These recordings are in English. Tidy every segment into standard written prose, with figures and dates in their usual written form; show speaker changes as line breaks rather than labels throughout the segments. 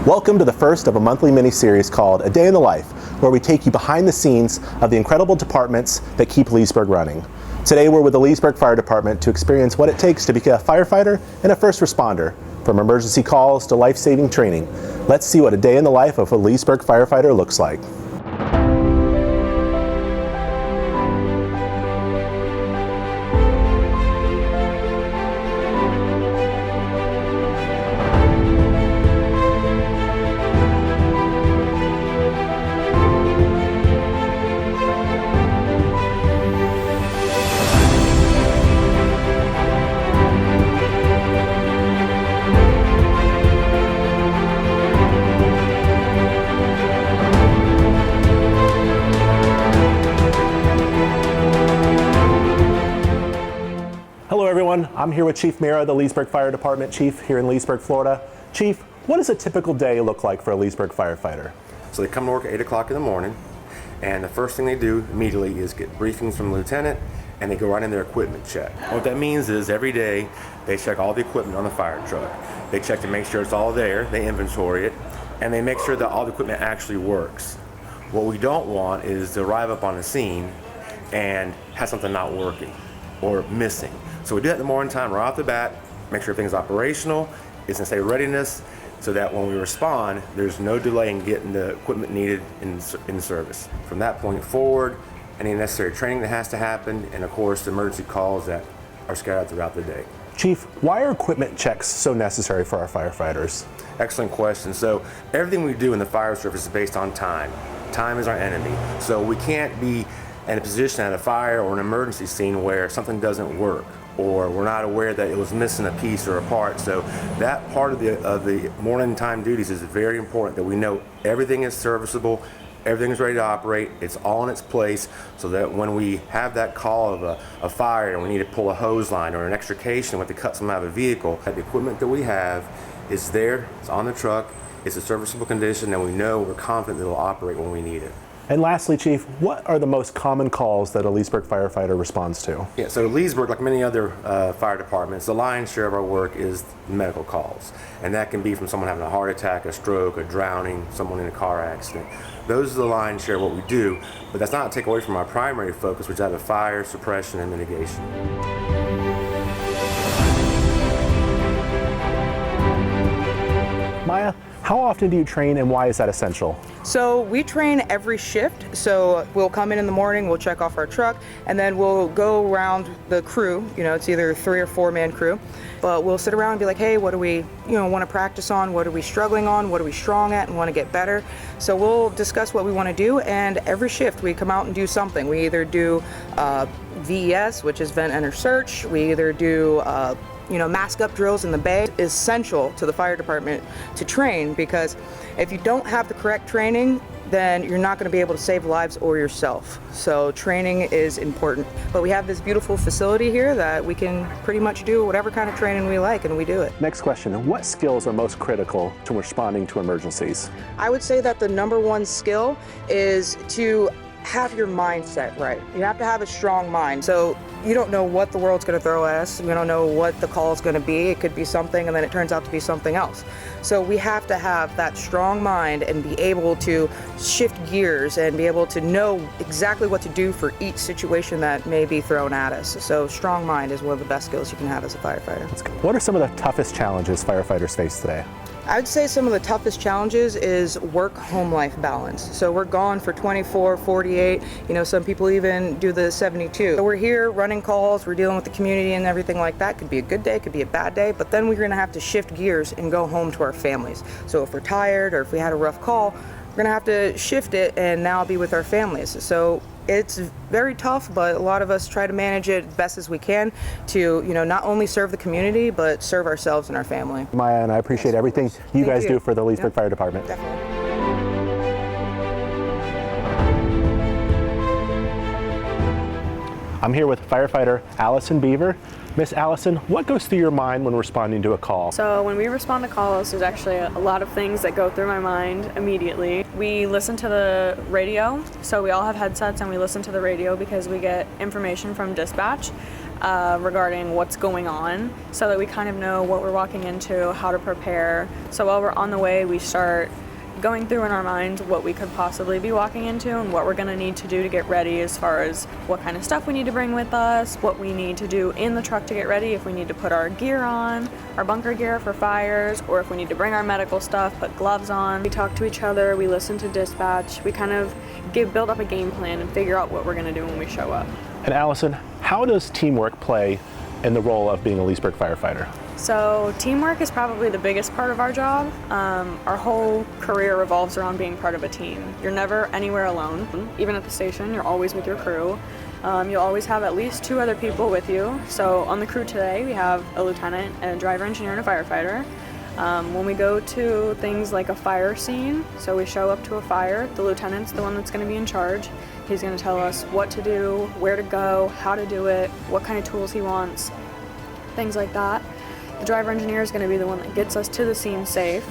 Welcome to the first of a monthly mini-series called A Day in the Life, where we take you behind the scenes of the incredible departments that keep Leesburg running. Today we're with the Leesburg Fire Department to experience what it takes to become a firefighter and a first responder, from emergency calls to life-saving training. Let's see what a day in the life of a Leesburg firefighter looks like. Hello everyone, I'm here with Chief Mayor of the Leesburg Fire Department, Chief, here in Leesburg, Florida. Chief, what does a typical day look like for a Leesburg firefighter?
So they come to work at 8 o'clock in the morning, and the first thing they do immediately is get briefings from the lieutenant, and they go right in their equipment check. What that means is every day they check all the equipment on the fire truck. They check to make sure it's all there, they inventory it, and they make sure that all the equipment actually works. What we don't want is to arrive up on the scene and have something not working or missing. So we do that in the morning time, right off the bat, make sure everything's operational, it's in state of readiness, so that when we respond, there's no delay in getting the equipment needed in service. From that point forward, any necessary training that has to happen, and of course the emergency calls that are scattered throughout the day.
Chief, why are equipment checks so necessary for our firefighters?
Excellent question. So everything we do in the fire service is based on time. Time is our enemy. So we can't be in a position at a fire or an emergency scene where something doesn't work, or we're not aware that it was missing a piece or a part. So that part of the morning time duties is very important, that we know everything is serviceable, everything is ready to operate, it's all in its place, so that when we have that call of a fire and we need to pull a hose line or an extrication, we have to cut something out of a vehicle, that the equipment that we have is there, it's on the truck, it's a serviceable condition, and we know, we're confident that it'll operate when we need it.
And lastly, Chief, what are the most common calls that a Leesburg firefighter responds to?
Yeah, so Leesburg, like many other fire departments, the lion's share of our work is medical calls. And that can be from someone having a heart attack, a stroke, a drowning, someone in a car accident. Those are the lion's share of what we do, but that's not to take away from our primary focus, which is out of fire, suppression, and mitigation.
Maya, how often do you train and why is that essential?
So we train every shift. So we'll come in the morning, we'll check off our truck, and then we'll go around the crew. You know, it's either a 3 or 4 man crew, but we'll sit around and be like, hey, what do we, want to practice on? What are we struggling on? What are we strong at and want to get better? So we'll discuss what we want to do, and every shift we come out and do something. We either do VES, which is vent enter search. We either do mask up drills in the bay. Is essential to the fire department to train, because if you don't have the correct training, then you're not going to be able to save lives or yourself. So training is important. But we have this beautiful facility here that we can pretty much do whatever kind of training we like, and we do it.
Next question, what skills are most critical to responding to emergencies?
I would say that the #1 skill is to have your mindset right. You have to have a strong mind. So you don't know what the world's going to throw at us. We don't know what the call is going to be. It could be something and then it turns out to be something else. So we have to have that strong mind and be able to shift gears and be able to know exactly what to do for each situation that may be thrown at us. So strong mind is one of the best skills you can have as a firefighter.
What are some of the toughest challenges firefighters face today?
I would say some of the toughest challenges is work-home life balance. So we're gone for 24, 48, some people even do the 72. So we're here running calls, we're dealing with the community and everything like that. Could be a good day, could be a bad day, but then we're gonna have to shift gears and go home to our families. So if we're tired or if we had a rough call, we're gonna have to shift it and now be with our families. So it's very tough, but a lot of us try to manage it as best as we can to, not only serve the community, but serve ourselves and our family.
Maya, and I appreciate everything you guys do for the Leesburg Fire Department.
Definitely.
I'm here with firefighter Allison Beaver. Miss Allison, what goes through your mind when responding to a call?
So when we respond to calls, there's actually a lot of things that go through my mind immediately. We listen to the radio, so we all have headsets and we listen to the radio because we get information from dispatch. regarding what's going on, so that we kind of know what we're walking into, how to prepare. So while we're on the way, we start going through in our minds what we could possibly be walking into and what we're going to need to do to get ready, as far as what kind of stuff we need to bring with us, what we need to do in the truck to get ready, if we need to put our gear on, our bunker gear for fires, or if we need to bring our medical stuff, put gloves on. We talk to each other, we listen to dispatch, we kind of build up a game plan and figure out what we're going to do when we show up.
And Allison, how does teamwork play in the role of being a Leesburg firefighter?
So teamwork is probably the biggest part of our job. Our whole career revolves around being part of a team. You're never anywhere alone. Even at the station, you're always with your crew. You'll always have at least 2 other people with you. So on the crew today, we have a lieutenant, a driver engineer, and a firefighter. When we go to things like a fire scene, so we show up to a fire, the lieutenant's the one that's going to be in charge. He's going to tell us what to do, where to go, how to do it, what kind of tools he wants, things like that. The driver engineer is going to be the one that gets us to the scene safe.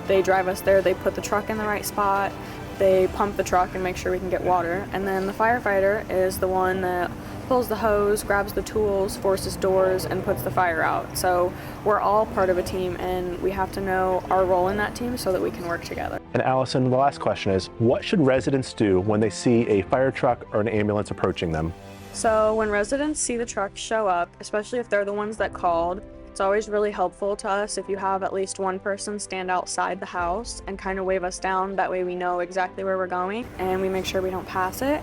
They drive us there, they put the truck in the right spot, they pump the truck and make sure we can get water. And then the firefighter is the one that pulls the hose, grabs the tools, forces doors, and puts the fire out. So we're all part of a team, and we have to know our role in that team so that we can work together.
And Allison, the last question is, what should residents do when they see a fire truck or an ambulance approaching them?
So when residents see the truck show up, especially if they're the ones that called, it's always really helpful to us if you have at least one person stand outside the house and kind of wave us down. That way we know exactly where we're going and we make sure we don't pass it.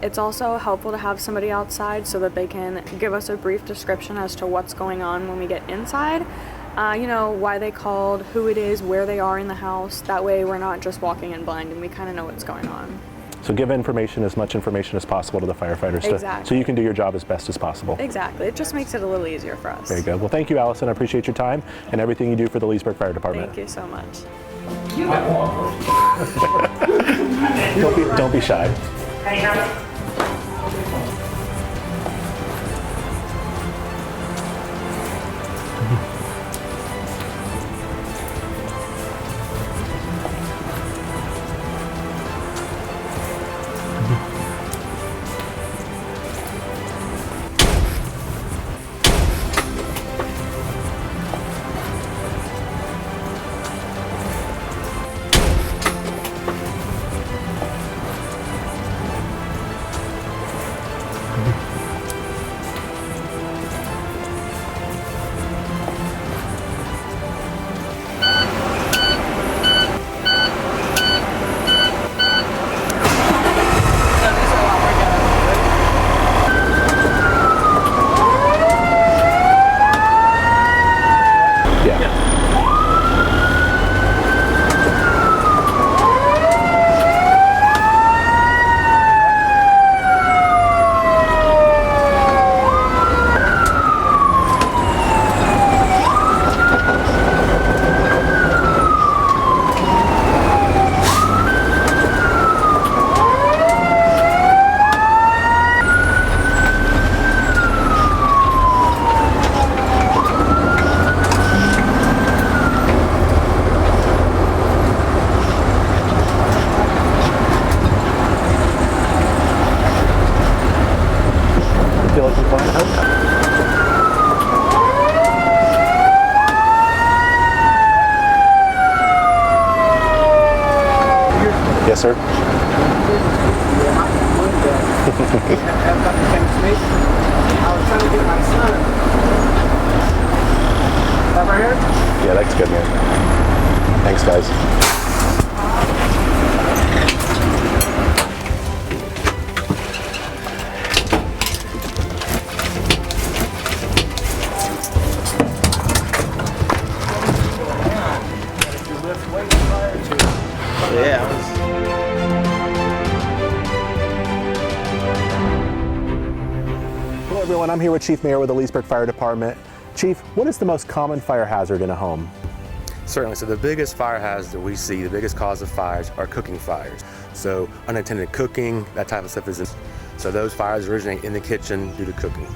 It's also helpful to have somebody outside so that they can give us a brief description as to what's going on when we get inside. You know, why they called, who it is, where they are in the house. That way we're not just walking in blind and we kind of know what's going on.
So give information, as much information as possible to the firefighters so you can do your job as best as possible.
Exactly. It just makes it a little easier for us.
Very good. Well, thank you, Allison. I appreciate your time and everything you do for the Leesburg Fire Department.
Thank you so much.
Don't be shy. Yes, sir.
I was trying to get my son. That right here?
Yeah, that's good, man. Thanks, guys. Hello, everyone. I'm here with Chief Mayor with the Leesburg Fire Department. Chief, what is the most common fire hazard in a home?
Certainly. So the biggest fire hazards that we see, the biggest cause of fires are cooking fires. So unattended cooking, that type of stuff is. So those fires originate in the kitchen due to cooking.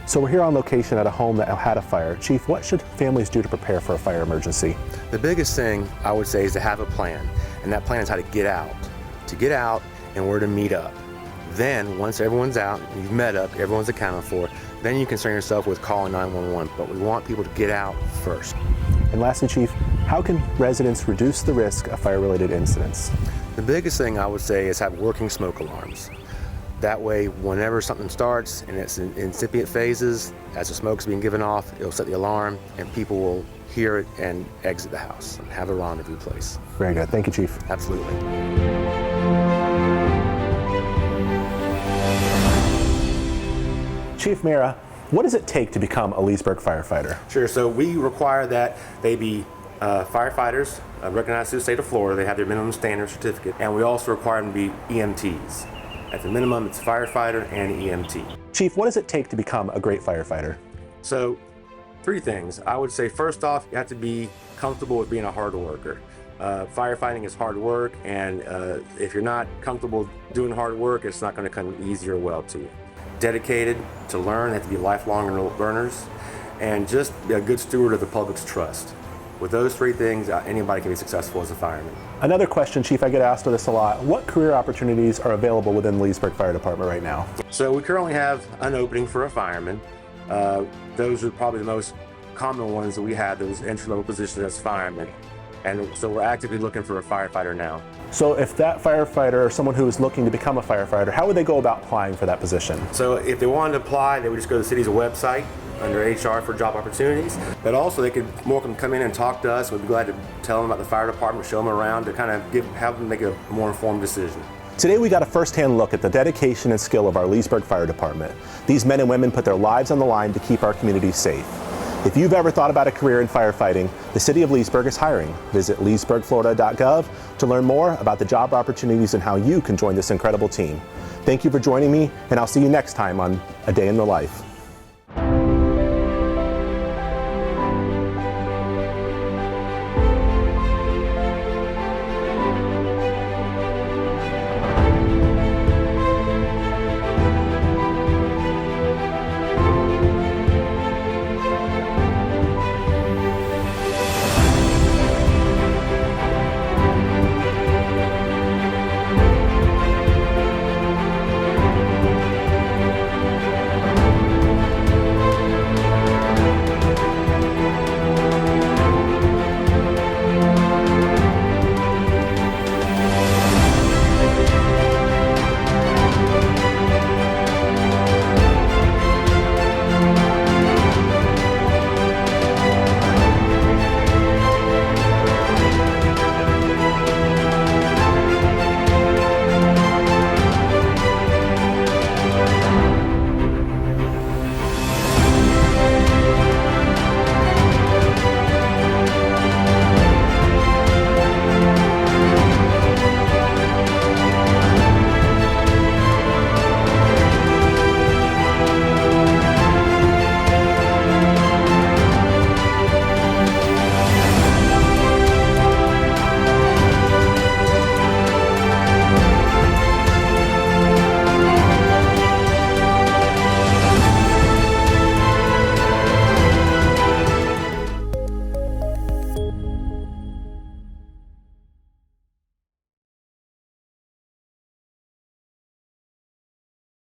So we're here on location at a home that had a fire. Chief, what should families do to prepare for a fire emergency?
The biggest thing I would say is to have a plan, and that plan is how to get out. To get out and where to meet up. Then, once everyone's out, you've met up, everyone's accounted for, then you concern yourself with calling 911. But we want people to get out first.
And lastly, Chief, how can residents reduce the risk of fire-related incidents?
The biggest thing I would say is have working smoke alarms. That way, whenever something starts and it's in incipient phases, as the smoke's being given off, it'll set the alarm and people will hear it and exit the house and have a rendezvous place.
Very good. Thank you, Chief.
Absolutely.
Chief Mara, what does it take to become a Leesburg firefighter?
Sure, so we require that they be firefighters recognized through the state of Florida. They have their minimum standard certificate, and we also require them to be EMTs. At the minimum, it's firefighter and EMT.
Chief, what does it take to become a great firefighter?
So, 3 things. I would say first off, you have to be comfortable with being a hard worker. Firefighting is hard work, and if you're not comfortable doing hard work, it's not going to come easy or well to you. Dedicated to learn, they have to be lifelong learners, and just be a good steward of the public's trust. With those 3 things, anybody can be successful as a fireman.
Another question, Chief, I get asked this a lot. What career opportunities are available within the Leesburg Fire Department right now?
So we currently have an opening for a fireman. Those are probably the most common ones that we have, those entry-level positions as firemen. And so we're actively looking for a firefighter now.
So if that firefighter or someone who is looking to become a firefighter, how would they go about applying for that position?
So if they wanted to apply, they would just go to the city's website under HR for job opportunities. But also they could more come in and talk to us. We'd be glad to tell them about the fire department, show them around to kind of have them make a more informed decision.
Today we got a first-hand look at the dedication and skill of our Leesburg Fire Department. These men and women put their lives on the line to keep our communities safe. If you've ever thought about a career in firefighting, the City of Leesburg is hiring. Visit leesburgflorida.gov to learn more about the job opportunities and how you can join this incredible team. Thank you for joining me, and I'll see you next time on A Day in the Life.